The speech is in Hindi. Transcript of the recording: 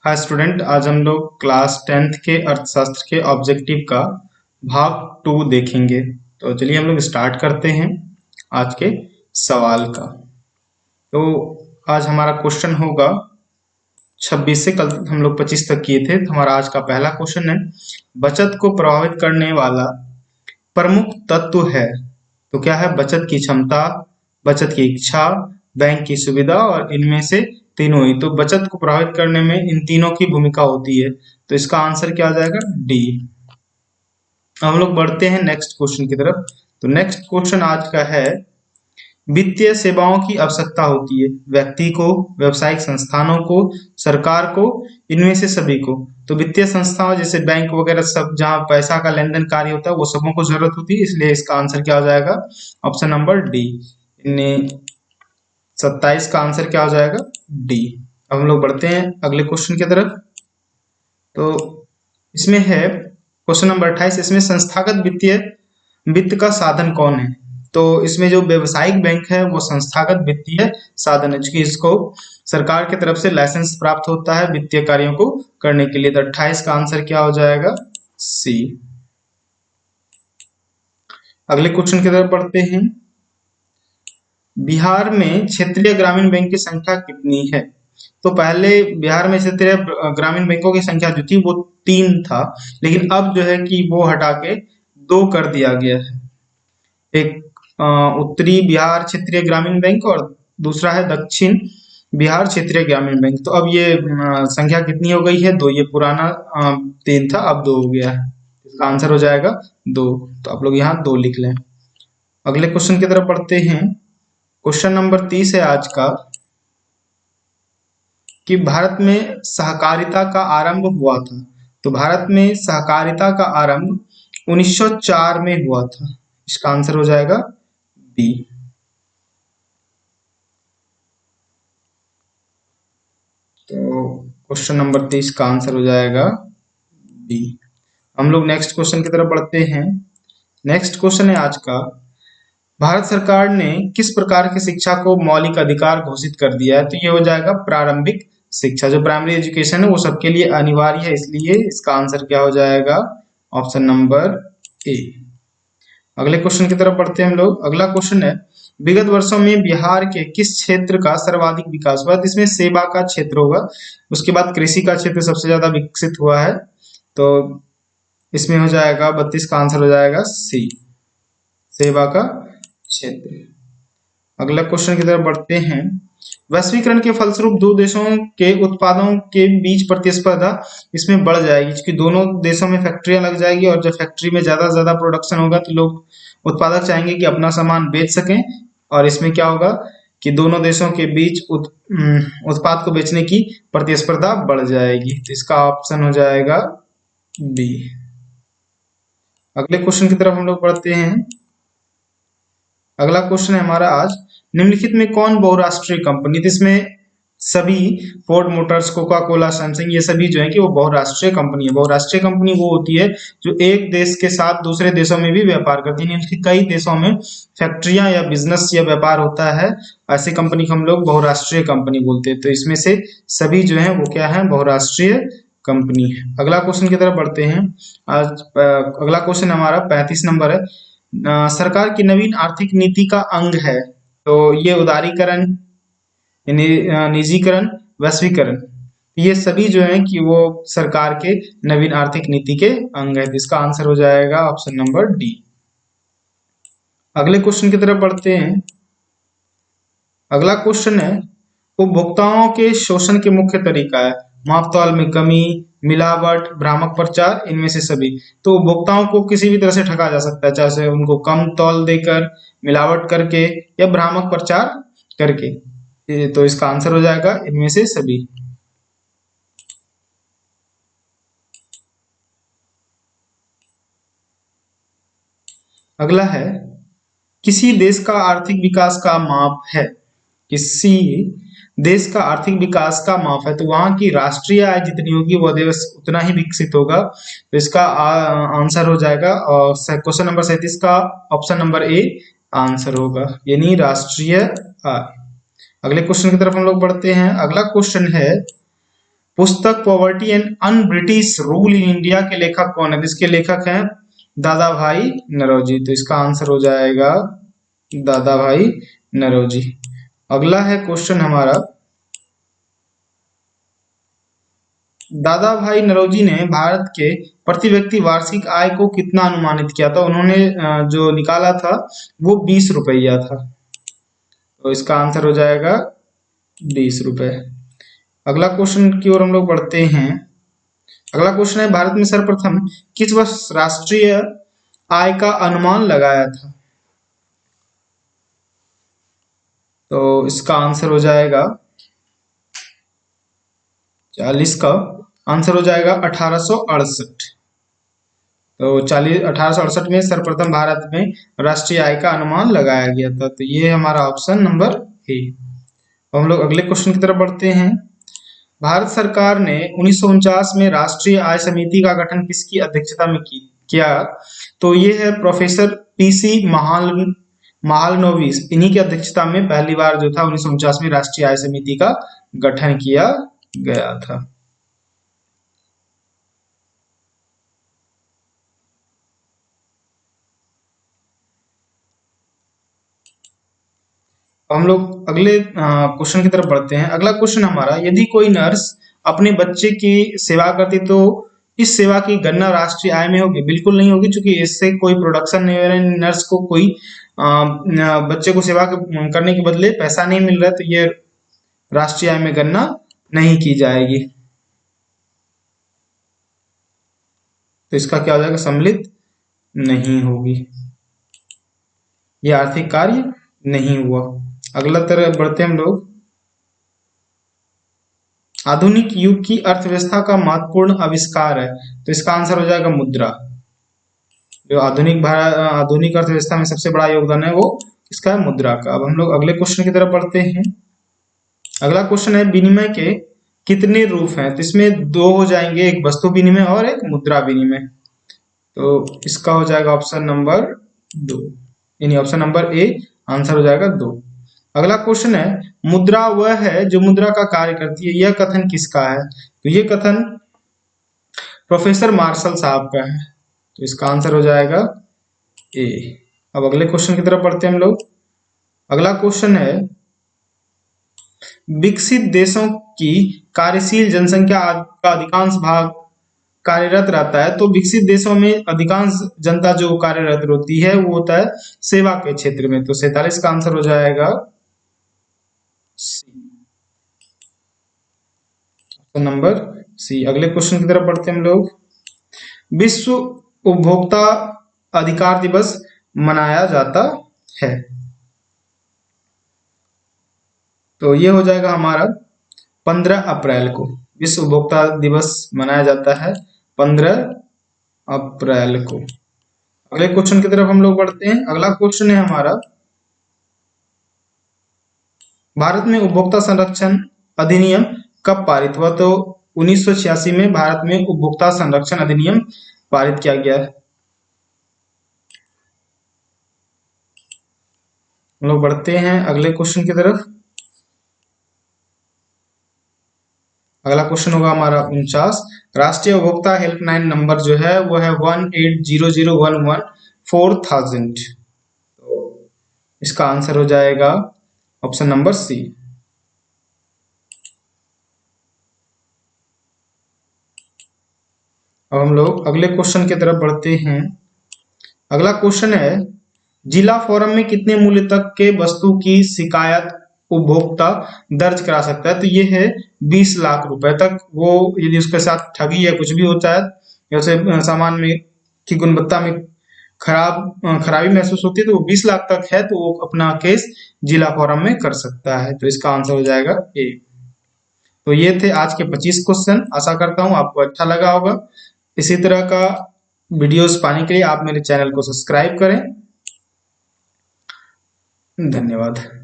हाय स्टूडेंट, आज हम लोग क्लास 10th के अर्थशास्त्र के ऑब्जेक्टिव का भाग 2 देखेंगे। तो चलिए हम लोग स्टार्ट करते हैं आज के सवाल का। तो आज हमारा क्वेश्चन होगा 26 से, कल हम लोग 25 तक किए थे। तो हमारा आज का पहला क्वेश्चन है, बचत को प्रभावित करने वाला प्रमुख तत्व है। तो क्या है? बचत की क्षमता, बचत की इच्छा, बैंक की सुविधा और इनमें से तीनों ही। तो बचत को प्रभावित करने में इन तीनों की भूमिका होती है। तो इसका आंसर क्या आ जाएगा? डी। हम लोग बढ़ते हैं नेक्स्ट क्वेश्चन की तरफ। तो नेक्स्ट क्वेश्चन आज का है, वित्तीय सेवाओं की आवश्यकता होती है व्यक्ति को, व्यवसायिक संस्थानों को, सरकार को, इनमें से सभी को। तो वित्तीय संस्थाओं जैसे बैंक वगैरह सब, जहां पैसा का लेन देन कार्य होता है, वो सबों को जरूरत होती है। इसलिए इसका आंसर क्या हो जाएगा? Option number D. 27 का आंसर क्या हो जाएगा? डी। अब हम लोग बढ़ते हैं अगले क्वेश्चन की तरफ। तो इसमें है क्वेश्चन नंबर 28। इसमें संस्थागत वित्तीय वित्त का साधन कौन है? तो इसमें जो व्यवसायिक बैंक है वो संस्थागत वित्तीय साधन है, क्योंकि इसको सरकार की तरफ से लाइसेंस प्राप्त होता है वित्तीय कार्यों को करने के लिए। तो 28 का आंसर क्या हो जाएगा? सी। अगले क्वेश्चन की तरफ बढ़ते हैं। बिहार में क्षेत्रीय ग्रामीण बैंक की संख्या कितनी है? तो पहले बिहार में क्षेत्रीय ग्रामीण बैंकों की संख्या जो थी वो 3 था, लेकिन अब जो है कि वो हटा के 2 कर दिया गया है। एक उत्तरी बिहार क्षेत्रीय ग्रामीण बैंक और दूसरा है दक्षिण बिहार क्षेत्रीय ग्रामीण बैंक। तो अब ये संख्या कितनी हो गई है? 2। ये पुराना 3 था, अब 2 हो गया है। इसका आंसर हो जाएगा 2। तो आप लोग यहाँ 2 लिख लें। अगले क्वेश्चन की तरफ बढ़ते हैं। क्वेश्चन नंबर 30 है आज का, कि भारत में सहकारिता का आरंभ हुआ था। तो भारत में सहकारिता का आरंभ 1904 में हुआ था। इसका आंसर हो जाएगा बी। तो क्वेश्चन नंबर 30 का आंसर हो जाएगा बी। हम लोग नेक्स्ट क्वेश्चन की तरफ बढ़ते हैं। नेक्स्ट क्वेश्चन है आज का, भारत सरकार ने किस प्रकार की शिक्षा को मौलिक अधिकार घोषित कर दिया है? तो ये हो जाएगा प्रारंभिक शिक्षा। जो प्राइमरी एजुकेशन है वो सबके लिए अनिवार्य है, इसलिए इसका आंसर क्या हो जाएगा? Option number A. अगले क्वेश्चन की तरफ बढ़ते हैं हम लोग। अगला क्वेश्चन है, विगत वर्षों में बिहार के किस क्षेत्र का सर्वाधिक विकास हुआ? इसमें सेवा का क्षेत्र होगा, उसके बाद कृषि का क्षेत्र सबसे ज्यादा विकसित हुआ है। तो इसमें हो जाएगा 32 का आंसर हो जाएगा सी, सेवा का क्षेत्र। अगला क्वेश्चन की तरफ बढ़ते हैं। वैश्वीकरण के फलस्वरूप दो देशों के उत्पादों के बीच प्रतिस्पर्धा इसमें बढ़ जाएगी, क्योंकि दोनों देशों में फैक्ट्रियां लग जाएगी और जब फैक्ट्री में ज्यादा से ज्यादा प्रोडक्शन होगा तो लोग, उत्पादक चाहेंगे कि अपना सामान बेच सकें, और इसमें क्या होगा कि दोनों देशों के बीच उत्पाद को बेचने की प्रतिस्पर्धा बढ़ जाएगी। तो इसका ऑप्शन हो जाएगा बी। अगले क्वेश्चन की तरफ हम लोग बढ़ते हैं। अगला क्वेश्चन है हमारा आज, निम्नलिखित में कौन बहुराष्ट्रीय कंपनी? तो इसमें सभी Ford Motors, Coca Cola, Samsung, ये सभी जो है कि वो बहुराष्ट्रीय कंपनी है। बहुराष्ट्रीय कंपनी वो होती है जो एक देश के साथ दूसरे देशों में भी व्यापार करती है, यानी कई देशों में फैक्ट्रियां या बिजनेस या व्यापार होता है। ऐसी कंपनी को हम लोग बहुराष्ट्रीय कंपनी बोलते हैं। तो इसमें से सभी जो है वो क्या है? बहुराष्ट्रीय कंपनी है। अगला क्वेश्चन की तरफ बढ़ते हैं। आज अगला क्वेश्चन हमारा 35 नंबर है। सरकार की नवीन आर्थिक नीति का अंग है। तो ये उदारीकरण, निजीकरण, वैश्वीकरण, ये सभी जो है कि वो सरकार के नवीन आर्थिक नीति के अंग है। इसका आंसर हो जाएगा ऑप्शन नंबर डी। अगले क्वेश्चन की तरफ बढ़ते हैं। अगला क्वेश्चन है, उपभोक्ताओं के शोषण के मुख्य तरीका है मापतौल में कमी, मिलावट, भ्रामक प्रचार, इनमें से सभी। तो उपभोक्ताओं को किसी भी तरह से ठगा जा सकता है, चाहे उनको कम तौल देकर, मिलावट करके या भ्रामक प्रचार करके। तो इसका आंसर हो जाएगा इनमें से सभी। अगला है, किसी देश का आर्थिक विकास का माप है। किसी देश का आर्थिक विकास का माप है तो वहां की राष्ट्रीय आय जितनी होगी वह देश उतना ही विकसित होगा। तो इसका आंसर हो जाएगा और क्वेश्चन नंबर 37 का ऑप्शन नंबर ए आंसर होगा, यानी राष्ट्रीय आय। अगले क्वेश्चन की तरफ हम लोग बढ़ते हैं। अगला क्वेश्चन है, पुस्तक poverty and un British rule in India के लेखक कौन है? इसके लेखक हैं दादा भाई नौरोजी। तो इसका आंसर हो जाएगा दादा भाई नौरोजी। अगला है क्वेश्चन हमारा, दादा भाई नौरोजी ने भारत के प्रति व्यक्ति वार्षिक आय को कितना अनुमानित किया था? उन्होंने जो निकाला था वो 20 रुपया था। तो इसका आंसर हो जाएगा 20 रुपए। अगला क्वेश्चन की ओर हम लोग बढ़ते हैं। अगला क्वेश्चन है, भारत में सर्वप्रथम किस वर्ष राष्ट्रीय आय का अनुमान लगाया था? तो इसका आंसर हो जाएगा 40 का आंसर हो जाएगा 1868। तो 1868 में सर्वप्रथम भारत में राष्ट्रीय आय का अनुमान लगाया गया था। तो ये हमारा ऑप्शन नंबर ए। हम लोग अगले क्वेश्चन की तरफ बढ़ते हैं। भारत सरकार ने 1949 में राष्ट्रीय आय समिति का गठन किसकी अध्यक्षता में किया? तो ये है प्रोफेसर पीसी महालनोबिस। इन्हीं की अध्यक्षता में पहली बार जो था 1949 में राष्ट्रीय आय समिति का गठन किया गया था। हम लोग अगले क्वेश्चन की तरफ बढ़ते हैं। अगला क्वेश्चन हमारा, यदि कोई नर्स अपने बच्चे की सेवा करती तो इस सेवा की गणना राष्ट्रीय आय में होगी? बिल्कुल नहीं होगी, क्योंकि इससे कोई प्रोडक्शन नहीं हो रहा है, नर्स को कोई बच्चे को सेवा करने के बदले पैसा नहीं मिल रहा है, तो ये राष्ट्रीय आय में गणना नहीं की जाएगी। तो इसका क्या हो जाएगा? सम्मिलित नहीं होगी, यह आर्थिक कार्य नहीं हुआ। अगला तरफ बढ़ते हम लोग। आधुनिक युग की अर्थव्यवस्था का महत्वपूर्ण आविष्कार है? तो इसका आंसर हो जाएगा मुद्रा। जो आधुनिक अर्थव्यवस्था में सबसे बड़ा योगदान है वो इसका है मुद्रा का। अब हम लोग अगले क्वेश्चन की तरफ बढ़ते हैं। अगला क्वेश्चन है, विनिमय के कितने रूप हैं? तो इसमें दो हो जाएंगे, एक वस्तु विनिमय और एक मुद्रा विनिमय। तो इसका हो जाएगा ऑप्शन नंबर 2, यानी ऑप्शन नंबर ए आंसर हो जाएगा 2। अगला क्वेश्चन है, मुद्रा वह है जो मुद्रा का कार्य करती है, यह कथन किसका है? तो यह कथन प्रोफेसर मार्शल साहब का है। तो इसका आंसर हो जाएगा ए। अब अगले क्वेश्चन की तरफ बढ़ते हैं हम लोग। अगला क्वेश्चन है, विकसित देशों की कार्यशील जनसंख्या का अधिकांश भाग कार्यरत रहता है, तो विकसित देशों में अधिकांश जनता जो कार्यरत होती है वो होता है सेवा के क्षेत्र में। तो 47 का आंसर हो जाएगा सी, ऑप्शन नंबर सी। अगले क्वेश्चन की तरफ बढ़ते हैं हम लोग। विश्व उपभोक्ता अधिकार दिवस मनाया जाता है, तो ये हो जाएगा हमारा 15 अप्रैल को। विश्व उपभोक्ता दिवस मनाया जाता है 15 अप्रैल को। अगले क्वेश्चन की तरफ हम लोग बढ़ते हैं। अगला क्वेश्चन है हमारा, भारत में उपभोक्ता संरक्षण अधिनियम कब पारित हुआ? तो 1986 में भारत में उपभोक्ता संरक्षण अधिनियम पारित किया गया है। हम लोग बढ़ते हैं अगले क्वेश्चन की तरफ। अगला क्वेश्चन होगा हमारा 49। राष्ट्रीय उपभोक्ता हेल्पलाइन नंबर जो है वो है 1800114000। तो इसका आंसर हो जाएगा ऑप्शन नंबर सी। अब हम लोग अगले क्वेश्चन की तरफ बढ़ते हैं। अगला क्वेश्चन है, जिला फोरम में कितने मूल्य तक के वस्तु की शिकायत उपभोक्ता दर्ज करा सकता है? तो ये है 20 लाख रुपए तक। वो यदि उसके साथ ठगी या कुछ भी होता है या उसे सामान में की गुणवत्ता में खराबी महसूस होती है तो वो 20 लाख तक है, तो वो अपना केस जिला फोरम में कर सकता है। तो इसका आंसर हो जाएगा ए। तो ये थे आज के 25 क्वेश्चन। आशा करता हूँ आपको अच्छा लगा होगा। इसी तरह का वीडियोस पाने के लिए आप मेरे चैनल को सब्सक्राइब करें। धन्यवाद।